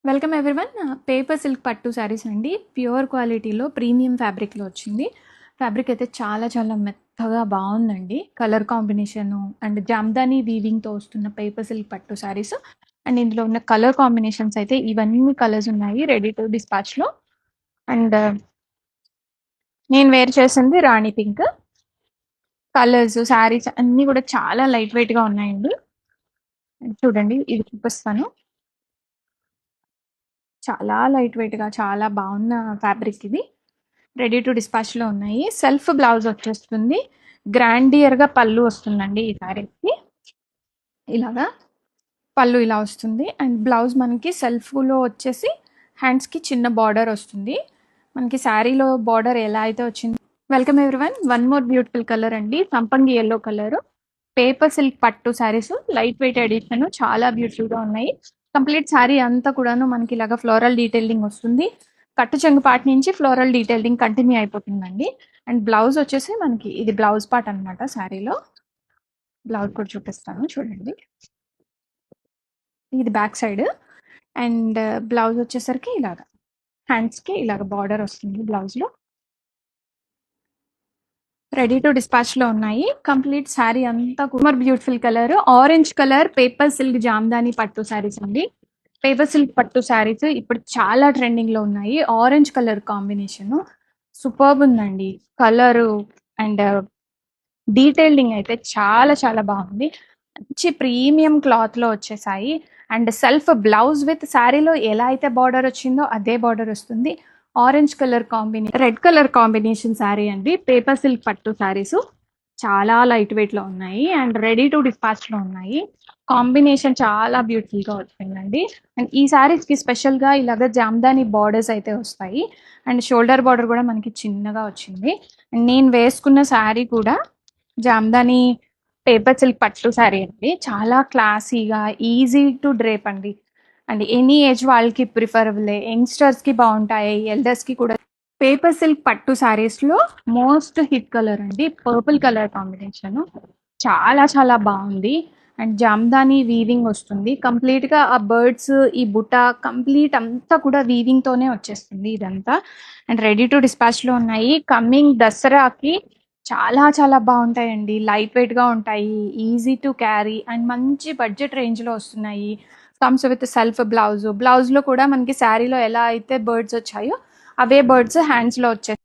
Welcome everyone. Paper silk పట్టు శారీస్ అండి. Pure క్వాలిటీలో ప్రీమియం ఫ్యాబ్రిక్లో వచ్చింది. ఫ్యాబ్రిక్ అయితే చాలా చాలా మెత్తగా బాగుందండి. కలర్ కాంబినేషను అండ్ జామ్దానీ వీవింగ్తో వస్తున్న పేపర్ సిల్క్ పట్టు శారీస్. అండ్ ఇందులో ఉన్న కలర్ కాంబినేషన్స్ అయితే ఇవన్నీ కలర్స్ ఉన్నాయి రెడీ టు డిస్పాచ్లో. అండ్ నేను వేర్ చేసింది రాణి పింక్. కలర్స్ శారీస్ అన్నీ కూడా చాలా లైట్ వెయిట్గా ఉన్నాయండి. చూడండి, ఇది చూపిస్తాను. చాలా లైట్ వెయిట్గా చాలా బాగున్న ఫ్యాబ్రిక్ ఇది. రెడీ టు డిస్పాచ్లో ఉన్నాయి. సెల్ఫ్ బ్లౌజ్ వచ్చేస్తుంది. గ్రాండియర్గా పళ్ళు వస్తుందండి ఈ శారీకి. ఇలాగా పళ్ళు ఇలా వస్తుంది. అండ్ బ్లౌజ్ మనకి సెల్ఫ్లో వచ్చేసి హ్యాండ్స్కి చిన్న బార్డర్ వస్తుంది. మనకి శారీలో బార్డర్ ఎలా అయితే వచ్చింది. Welcome everyone. One more beautiful colour అండి, సంపంగి ఎల్లో కలర్. పేపర్ సిల్క్ పట్టు శారీస్, లైట్ వెయిట్ ఎడిషన్, చాలా బ్యూటిఫుల్గా ఉన్నాయి. కంప్లీట్ శారీ అంతా కూడాను మనకి ఇలాగా ఫ్లోరల్ డీటెయిలింగ్ వస్తుంది. కట్టు చెంగు పార్ట్ నుంచి ఫ్లోరల్ డీటెయిలింగ్ కంటిన్యూ అయిపోతుందండి. అండ్ బ్లౌజ్ వచ్చేసి మనకి ఇది బ్లౌజ్ పార్ట్ అనమాట. శారీలో బ్లౌజ్ కూడా చూపిస్తాను చూడండి. ఇది బ్యాక్ సైడ్. అండ్ బ్లౌజ్ వచ్చేసరికి ఇలాగా హ్యాండ్స్కి ఇలాగ బార్డర్ వస్తుంది బ్లౌజ్లో. రెడీ టు డిస్పాచ్లో ఉన్నాయి. కంప్లీట్ శారీ అంతా కూడా beautiful colour, orange colour paper silk Jamdani పట్టు శారీస్ అండి. పేపర్ సిల్క్ పట్టు శారీస్ ఇప్పుడు చాలా ట్రెండింగ్ లో ఉన్నాయి. ఆరెంజ్ కలర్ కాంబినేషన్ సూపర్బ్ ఉందండి. కలరు అండ్ డీటెయిలింగ్ అయితే చాలా చాలా బాగుంది. మంచి ప్రీమియం క్లాత్ లో వచ్చేసాయి. అండ్ సెల్ఫ్ బ్లౌజ్ విత్ శారీలో ఎలా అయితే బార్డర్ వచ్చిందో అదే బార్డర్ వస్తుంది. Orange colour combination, red colour combination sari అండి. పేపర్ సిల్క్ పట్టు శారీస్ చాలా లైట్ వెయిట్ లో ఉన్నాయి అండ్ రెడీ టు డిస్పాచ్ లో ఉన్నాయి. కాంబినేషన్ చాలా బ్యూటిఫుల్ గా వచ్చిందండి. అండ్ ఈ శారీస్ కి స్పెషల్ గా ఇలాగ జామ్దాని బార్డర్స్ అయితే వస్తాయి. అండ్ షోల్డర్ బార్డర్ కూడా మనకి చిన్నగా వచ్చింది. అండ్ నేను వేసుకున్న శారీ కూడా జామ్దాని పేపర్ సిల్క్ పట్టు శారీ అండి. చాలా క్లాసీగా ఈజీ టు డ్రేప్ అండి. అండ్ ఎనీ ఏజ్ వాళ్ళకి ప్రిఫరబుల్, యంగ్స్టర్స్ కి బాగుంటాయి, ఎల్డర్స్ కి కూడా. పేపర్ సిల్క్ పట్టు శారీస్ లో మోస్ట్ హిట్ కలర్ అండి, పర్పుల్ కలర్ కాంబినేషన్. చాలా చాలా బాగుంది. అండ్ జామ్దాని వీవింగ్ వస్తుంది కంప్లీట్ గా. ఆ బర్డ్స్, ఈ బుట్ట కంప్లీట్ అంతా కూడా వీవింగ్ తోనే వచ్చేస్తుంది ఇదంతా. అండ్ రెడీ టు డిస్పాచ్ లో ఉన్నాయి. కమింగ్ దసరాకి చాలా చాలా బాగుంటాయండి. లైట్ వెయిట్ గా ఉంటాయి, ఈజీ టు క్యారీ అండ్ మంచి బడ్జెట్ రేంజ్ లో వస్తున్నాయి. Comes with self blouse. Blouse లో కూడా మనకి శారీలో ఎలా అయితే బర్డ్స్ వచ్చాయో అవే బర్డ్స్ హ్యాండ్స్ లో వచ్చాయి.